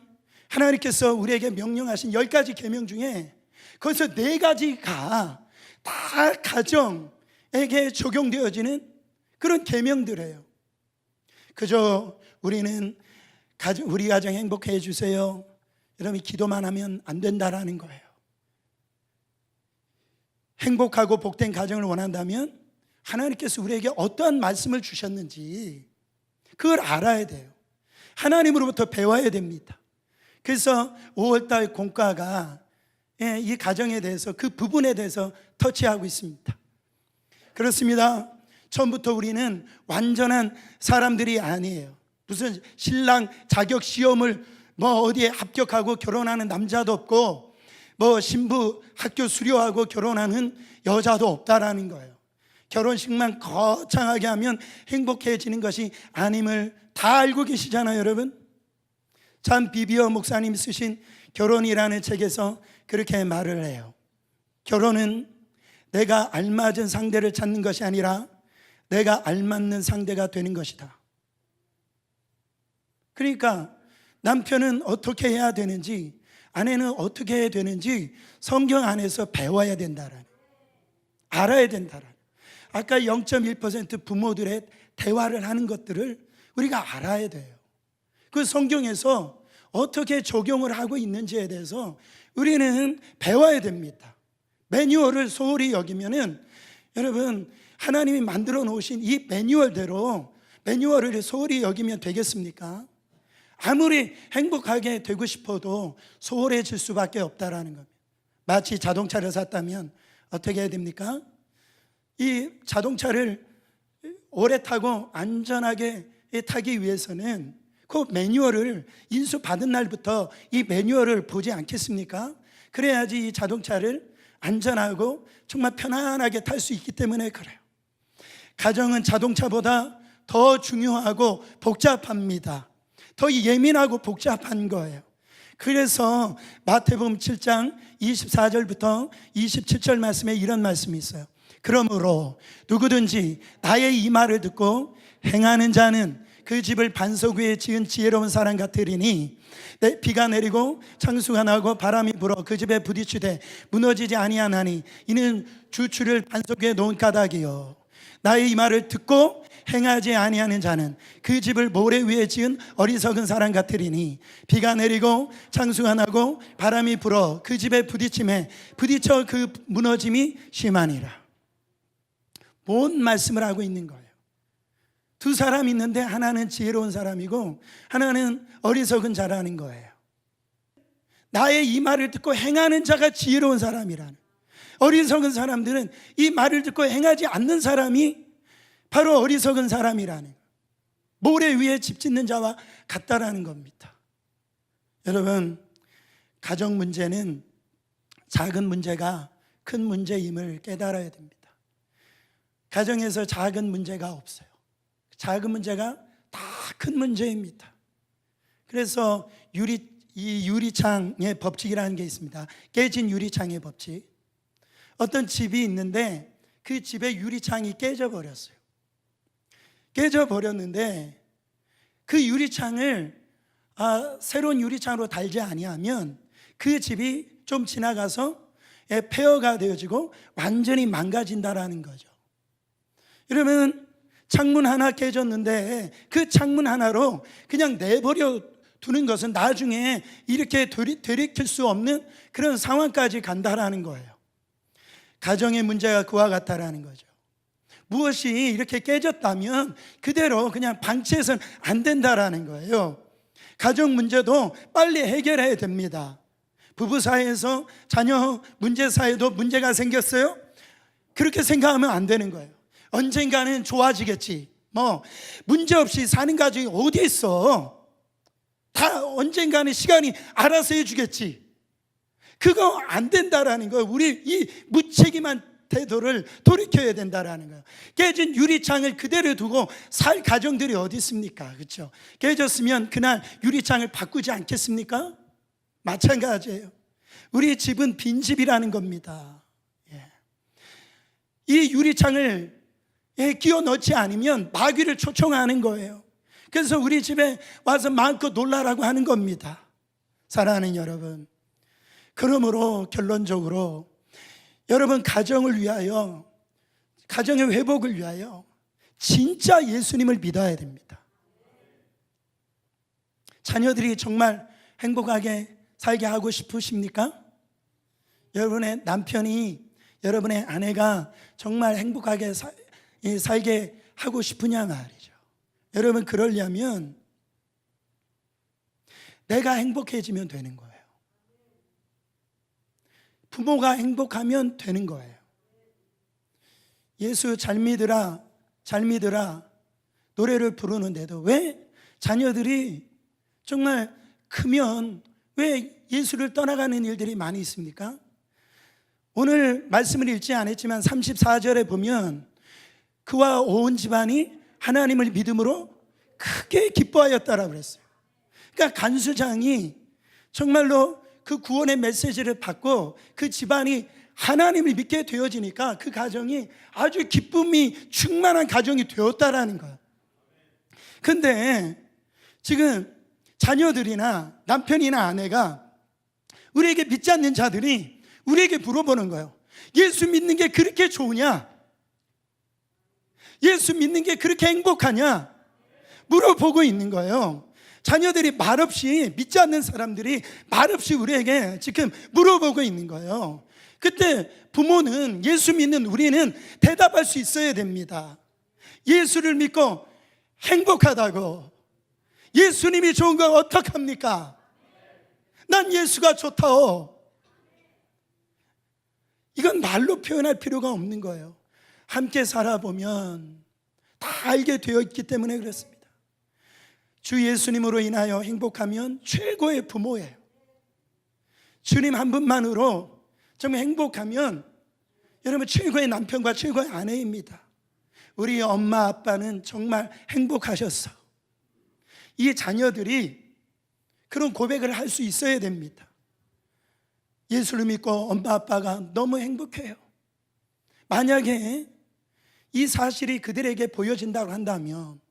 [SPEAKER 1] 하나님께서 우리에게 명령하신 10가지 계명 중에 거기서 4가지가 다 가정에게 적용되어지는 그런 계명들이에요. 그저 우리는 우리 가정 행복해 해주세요, 여러분 기도만 하면 안 된다라는 거예요. 행복하고 복된 가정을 원한다면 하나님께서 우리에게 어떠한 말씀을 주셨는지 그걸 알아야 돼요. 하나님으로부터 배워야 됩니다. 그래서 5월달 공과가 이 가정에 대해서, 그 부분에 대해서 터치하고 있습니다. 그렇습니다. 처음부터 우리는 완전한 사람들이 아니에요. 무슨 신랑 자격 시험을 어디에 합격하고 결혼하는 남자도 없고, 신부 학교 수료하고 결혼하는 여자도 없다라는 거예요. 결혼식만 거창하게 하면 행복해지는 것이 아님을 다 알고 계시잖아요, 여러분. 참 비비어 목사님 쓰신 결혼이라는 책에서 그렇게 말을 해요. 결혼은 내가 알맞은 상대를 찾는 것이 아니라 내가 알맞는 상대가 되는 것이다. 그러니까 남편은 어떻게 해야 되는지, 아내는 어떻게 해야 되는지 성경 안에서 배워야 된다라는, 알아야 된다라는. 아까 0.1% 부모들의 대화를 하는 것들을 우리가 알아야 돼요. 그 성경에서 어떻게 적용을 하고 있는지에 대해서 우리는 배워야 됩니다. 매뉴얼을 소홀히 여기면은, 여러분, 하나님이 만들어 놓으신 이 매뉴얼대로 매뉴얼을 소홀히 여기면 되겠습니까? 아무리 행복하게 되고 싶어도 소홀해질 수밖에 없다라는 겁니다. 마치 자동차를 샀다면 어떻게 해야 됩니까? 이 자동차를 오래 타고 안전하게 타기 위해서는 그 매뉴얼을 인수받은 날부터 이 매뉴얼을 보지 않겠습니까? 그래야지 이 자동차를 안전하고 정말 편안하게 탈 수 있기 때문에 그래요. 가정은 자동차보다 더 중요하고 복잡합니다. 더 예민하고 복잡한 거예요. 그래서 마태복음 7장 24절부터 27절 말씀에 이런 말씀이 있어요. 그러므로 누구든지 나의 이 말을 듣고 행하는 자는 그 집을 반석 위에 지은 지혜로운 사람 같으리니, 비가 내리고 창수가 나고 바람이 불어 그 집에 부딪히되 무너지지 아니하나니 이는 주추를 반석 위에 놓은 까닭이요. 나의 이 말을 듣고 행하지 아니하는 자는 그 집을 모래 위에 지은 어리석은 사람 같으리니, 비가 내리고 창수가 나고 바람이 불어 그 집에 부딪혀 그 무너짐이 심하니라. 뭔 말씀을 하고 있는 거예요? 두 사람 있는데 하나는 지혜로운 사람이고 하나는 어리석은 자라는 거예요. 나의 이 말을 듣고 행하는 자가 지혜로운 사람이라는, 어리석은 사람들은 이 말을 듣고 행하지 않는 사람이 바로 어리석은 사람이라는, 모래 위에 집 짓는 자와 같다라는 겁니다. 여러분, 가정 문제는 작은 문제가 큰 문제임을 깨달아야 됩니다. 가정에서 작은 문제가 없어요. 작은 문제가 다 큰 문제입니다. 그래서 이 유리창의 법칙이라는 게 있습니다. 깨진 유리창의 법칙. 어떤 집이 있는데 그 집의 유리창이 깨져버렸어요. 깨져버렸는데 그 유리창을 새로운 유리창으로 달지 아니하면 그 집이 좀 지나가서 폐허가 되어지고 완전히 망가진다라는 거죠. 여러분, 창문 하나 깨졌는데 그 창문 하나로 그냥 내버려 두는 것은 나중에 이렇게 되돌이킬 수 없는 그런 상황까지 간다라는 거예요. 가정의 문제가 그와 같다라는 거죠. 무엇이 이렇게 깨졌다면 그대로 그냥 방치해서는 안 된다라는 거예요. 가정 문제도 빨리 해결해야 됩니다. 부부 사이에서 자녀 문제 사이에도 문제가 생겼어요? 그렇게 생각하면 안 되는 거예요. 언젠가는 좋아지겠지. 문제 없이 사는 가정이 어디 있어? 다 언젠가는 시간이 알아서 해주겠지. 그거 안 된다라는 거예요. 우리 이 무책임한 태도를 돌이켜야 된다라는 거예요. 깨진 유리창을 그대로 두고 살 가정들이 어디 있습니까? 그렇죠? 깨졌으면 그날 유리창을 바꾸지 않겠습니까? 마찬가지예요. 우리 집은 빈집이라는 겁니다. 이 유리창을 끼워 넣지 않으면 마귀를 초청하는 거예요. 그래서 우리 집에 와서 마음껏 놀라라고 하는 겁니다. 사랑하는 여러분, 그러므로 결론적으로 여러분, 가정을 위하여, 가정의 회복을 위하여 진짜 예수님을 믿어야 됩니다. 자녀들이 정말 행복하게 살게 하고 싶으십니까? 여러분의 남편이, 여러분의 아내가 정말 행복하게 살게 하고 싶으냐 말이죠. 여러분, 그러려면 내가 행복해지면 되는 거예요. 부모가 행복하면 되는 거예요. 예수 잘 믿으라, 잘 믿으라 노래를 부르는데도 왜 자녀들이 정말 크면 왜 예수를 떠나가는 일들이 많이 있습니까? 오늘 말씀을 읽지 않았지만 34절에 보면 그와 온 집안이 하나님을 믿음으로 크게 기뻐하였다라고 그랬어요. 그러니까 간수장이 정말로 그 구원의 메시지를 받고 그 집안이 하나님을 믿게 되어지니까 그 가정이 아주 기쁨이 충만한 가정이 되었다라는 거예요. 근데 지금 자녀들이나 남편이나 아내가 우리에게 믿지 않는 자들이 우리에게 물어보는 거예요. 예수 믿는 게 그렇게 좋으냐? 예수 믿는 게 그렇게 행복하냐? 물어보고 있는 거예요. 자녀들이 말없이, 믿지 않는 사람들이 말없이 우리에게 지금 물어보고 있는 거예요. 그때 부모는, 예수 믿는 우리는 대답할 수 있어야 됩니다. 예수를 믿고 행복하다고, 예수님이 좋은 거 어떡합니까? 난 예수가 좋다오. 이건 말로 표현할 필요가 없는 거예요. 함께 살아보면 다 알게 되어 있기 때문에 그렇습니다. 주 예수님으로 인하여 행복하면 최고의 부모예요. 주님 한 분만으로 정말 행복하면 여러분 최고의 남편과 최고의 아내입니다. 우리 엄마 아빠는 정말 행복하셨어. 이 자녀들이 그런 고백을 할 수 있어야 됩니다. 예수를 믿고 엄마 아빠가 너무 행복해요. 만약에 이 사실이 그들에게 보여진다고 한다면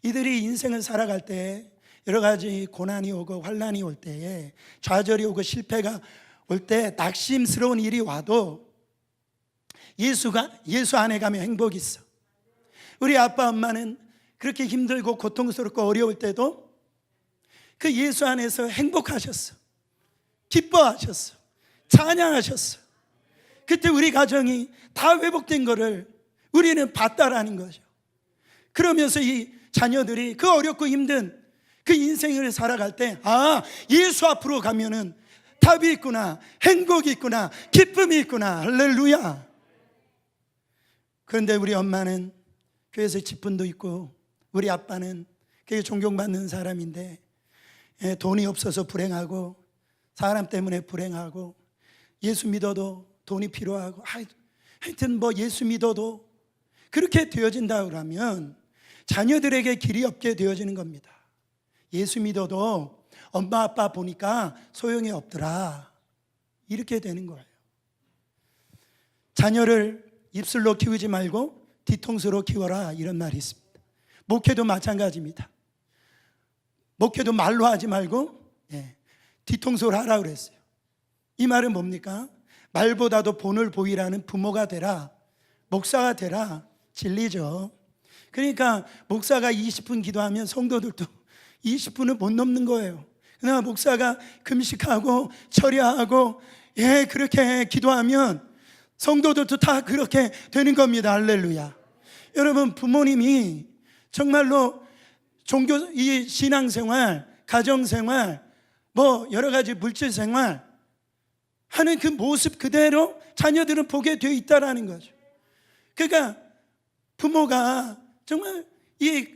[SPEAKER 1] 이들이 인생을 살아갈 때 여러 가지 고난이 오고 환난이 올 때에, 좌절이 오고 실패가 올 때 낙심스러운 일이 와도 예수 안에 가면 행복이 있어. 우리 아빠 엄마는 그렇게 힘들고 고통스럽고 어려울 때도 그 예수 안에서 행복하셨어. 기뻐하셨어. 찬양하셨어. 그때 우리 가정이 다 회복된 거를 우리는 봤다라는 거죠. 그러면서 이 자녀들이 그 어렵고 힘든 그 인생을 살아갈 때, 아, 예수 앞으로 가면은 답이 있구나, 행복이 있구나, 기쁨이 있구나. 할렐루야. 그런데 우리 엄마는 교회에서 직분도 있고 우리 아빠는 그게 존경받는 사람인데 돈이 없어서 불행하고 사람 때문에 불행하고 예수 믿어도 돈이 필요하고 하여튼 뭐 예수 믿어도 그렇게 되어진다 그러면 자녀들에게 길이 없게 되어지는 겁니다. 예수 믿어도 엄마 아빠 보니까 소용이 없더라, 이렇게 되는 거예요. 자녀를 입술로 키우지 말고 뒤통수로 키워라, 이런 말이 있습니다. 목회도 마찬가지입니다. 목회도 말로 하지 말고 뒤통수로 하라 그랬어요. 이 말은 뭡니까? 말보다도 본을 보이라는 부모가 되라, 목사가 되라, 진리죠. 그러니까 목사가 20분 기도하면 성도들도 20분을 못 넘는 거예요. 그러나 목사가 금식하고 철야하고 그렇게 기도하면 성도들도 다 그렇게 되는 겁니다. 할렐루야. 여러분, 부모님이 정말로 이 신앙생활, 가정생활, 뭐 여러 가지 물질생활 하는 그 모습 그대로 자녀들은 보게 되어 있다라는 거죠. 그러니까 부모가 정말 이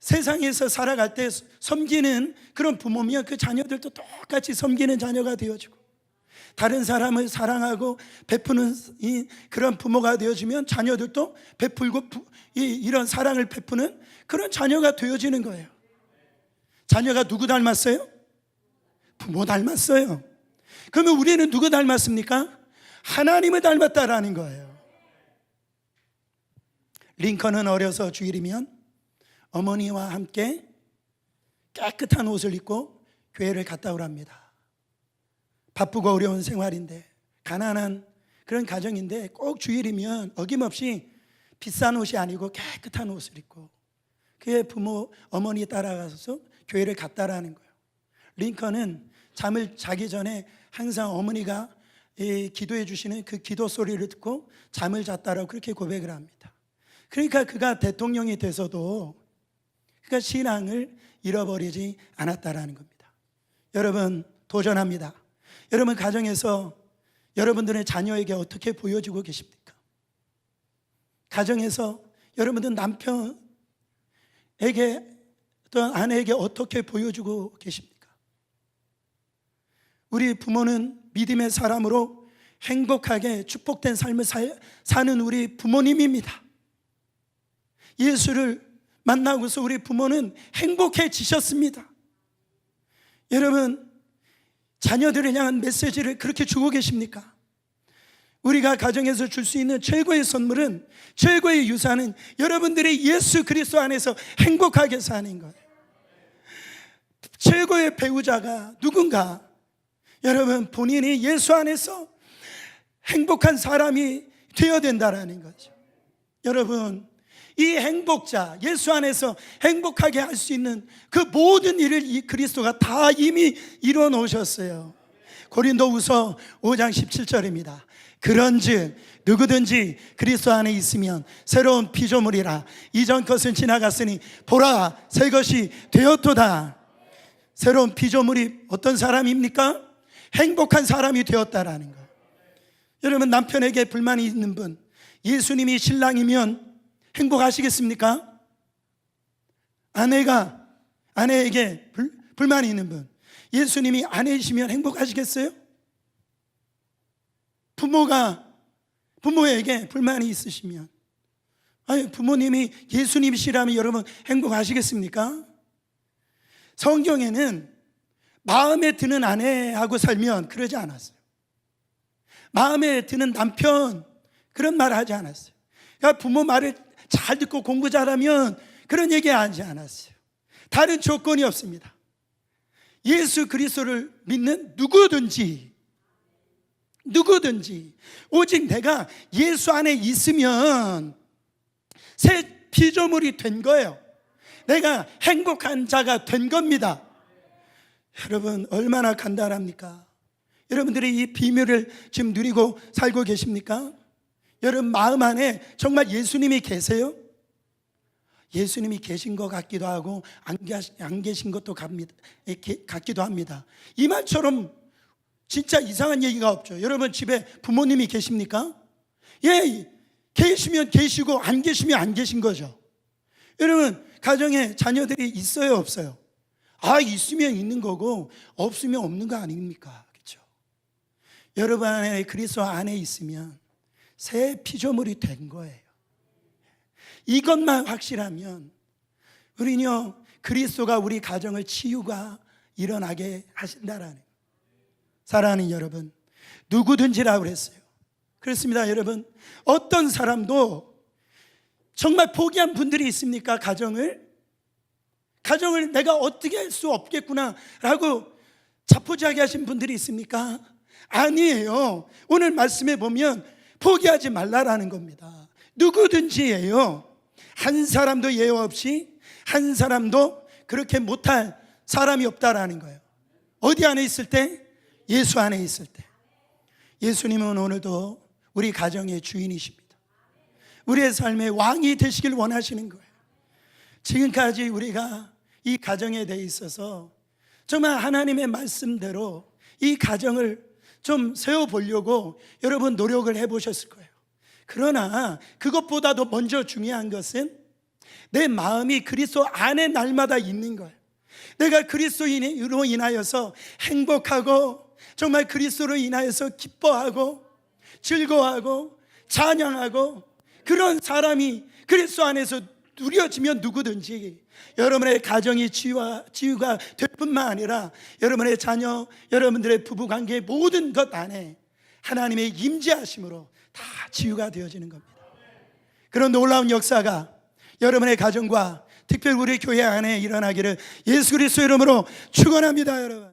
[SPEAKER 1] 세상에서 살아갈 때 섬기는 그런 부모면 그 자녀들도 똑같이 섬기는 자녀가 되어지고, 다른 사람을 사랑하고 베푸는 그런 부모가 되어지면 자녀들도 베풀고 이런 사랑을 베푸는 그런 자녀가 되어지는 거예요. 자녀가 누구 닮았어요? 부모 닮았어요. 그러면 우리는 누구 닮았습니까? 하나님을 닮았다라는 거예요. 링컨은 어려서 주일이면 어머니와 함께 깨끗한 옷을 입고 교회를 갔다 오랍니다. 바쁘고 어려운 생활인데 가난한 그런 가정인데 꼭 주일이면 어김없이 비싼 옷이 아니고 깨끗한 옷을 입고 그의 부모, 어머니 따라가서 교회를 갔다라는 거예요. 링컨은 잠을 자기 전에 항상 어머니가 기도해 주시는 그 기도 소리를 듣고 잠을 잤다라고 그렇게 고백을 합니다. 그러니까 그가 대통령이 돼서도 그가 신앙을 잃어버리지 않았다라는 겁니다. 여러분, 도전합니다. 여러분 가정에서 여러분들의 자녀에게 어떻게 보여주고 계십니까? 가정에서 여러분들 남편에게 또는 아내에게 어떻게 보여주고 계십니까? 우리 부모는 믿음의 사람으로 행복하게 축복된 삶을 사는 우리 부모님입니다. 예수를 만나고서 우리 부모는 행복해지셨습니다. 여러분, 자녀들을 향한 메시지를 그렇게 주고 계십니까? 우리가 가정에서 줄 수 있는 최고의 선물은, 최고의 유산은 여러분들이 예수 그리스도 안에서 행복하게 사는 거예요. 최고의 배우자가 누군가? 여러분, 본인이 예수 안에서 행복한 사람이 되어야 된다라는 거죠. 여러분, 이 행복자, 예수 안에서 행복하게 할 수 있는 그 모든 일을 이 그리스도가 다 이미 이루어 놓으셨어요. 고린도후서 5장 17절입니다. 그런즉 누구든지 그리스도 안에 있으면 새로운 피조물이라. 이전 것은 지나갔으니 보라, 새 것이 되었도다. 새로운 피조물이 어떤 사람입니까? 행복한 사람이 되었다라는 거예요. 여러분, 남편에게 불만이 있는 분, 예수님이 신랑이면 행복하시겠습니까? 아내가 아내에게 불만이 있는 분, 예수님이 아내이시면 행복하시겠어요? 부모가 부모에게 불만이 있으시면, 아니, 부모님이 예수님이시라면 여러분 행복하시겠습니까? 성경에는 마음에 드는 아내하고 살면 그러지 않았어요. 마음에 드는 남편, 그런 말 하지 않았어요. 그러니까 부모 말을 잘 듣고 공부 잘하면 그런 얘기 하지 않았어요. 다른 조건이 없습니다. 예수 그리스도를 믿는 누구든지 오직 내가 예수 안에 있으면 새 피조물이 된 거예요. 내가 행복한 자가 된 겁니다. 여러분, 얼마나 간단합니까? 여러분들이 이 비밀을 지금 누리고 살고 계십니까? 여러분 마음 안에 정말 예수님이 계세요? 예수님이 계신 것 같기도 하고 안 계신 것도 같기도 합니다. 이 말처럼 진짜 이상한 얘기가 없죠. 여러분 집에 부모님이 계십니까? 예, 계시면 계시고 안 계시면 안 계신 거죠. 여러분 가정에 자녀들이 있어요, 없어요? 있으면 있는 거고 없으면 없는 거 아닙니까? 그렇죠? 여러분 안에 그리스도 안에 있으면 새 피조물이 된 거예요. 이것만 확실하면 우리는요, 그리스도가 우리 가정을 치유가 일어나게 하신다라는, 사랑하는 여러분, 누구든지라고 그랬어요. 그렇습니다. 여러분, 어떤 사람도 정말 포기한 분들이 있습니까? 가정을 내가 어떻게 할 수 없겠구나 라고 자포자기 하신 분들이 있습니까? 아니에요. 오늘 말씀에 보면 포기하지 말라라는 겁니다. 누구든지예요. 한 사람도 예외 없이, 한 사람도 그렇게 못할 사람이 없다라는 거예요. 어디 안에 있을 때? 예수 안에 있을 때. 예수님은 오늘도 우리 가정의 주인이십니다. 우리의 삶의 왕이 되시길 원하시는 거예요. 지금까지 우리가 이 가정에 대해 있어서 정말 하나님의 말씀대로 이 가정을 좀 세워보려고 여러분 노력을 해보셨을 거예요. 그러나 그것보다도 먼저 중요한 것은 내 마음이 그리스도 안에 날마다 있는 거예요. 내가 그리스도인으로 인하여서 행복하고 정말 그리스도로 인하여서 기뻐하고 즐거워하고 찬양하고 그런 사람이 그리스도 안에서 누려지면 누구든지 여러분의 가정이 치유가 될 뿐만 아니라 여러분의 자녀, 여러분들의 부부관계 모든 것 안에 하나님의 임재하심으로 다 치유가 되어지는 겁니다. 그런 놀라운 역사가 여러분의 가정과 특별히 우리 교회 안에 일어나기를 예수 그리스도 이름으로 축원합니다. 여러분.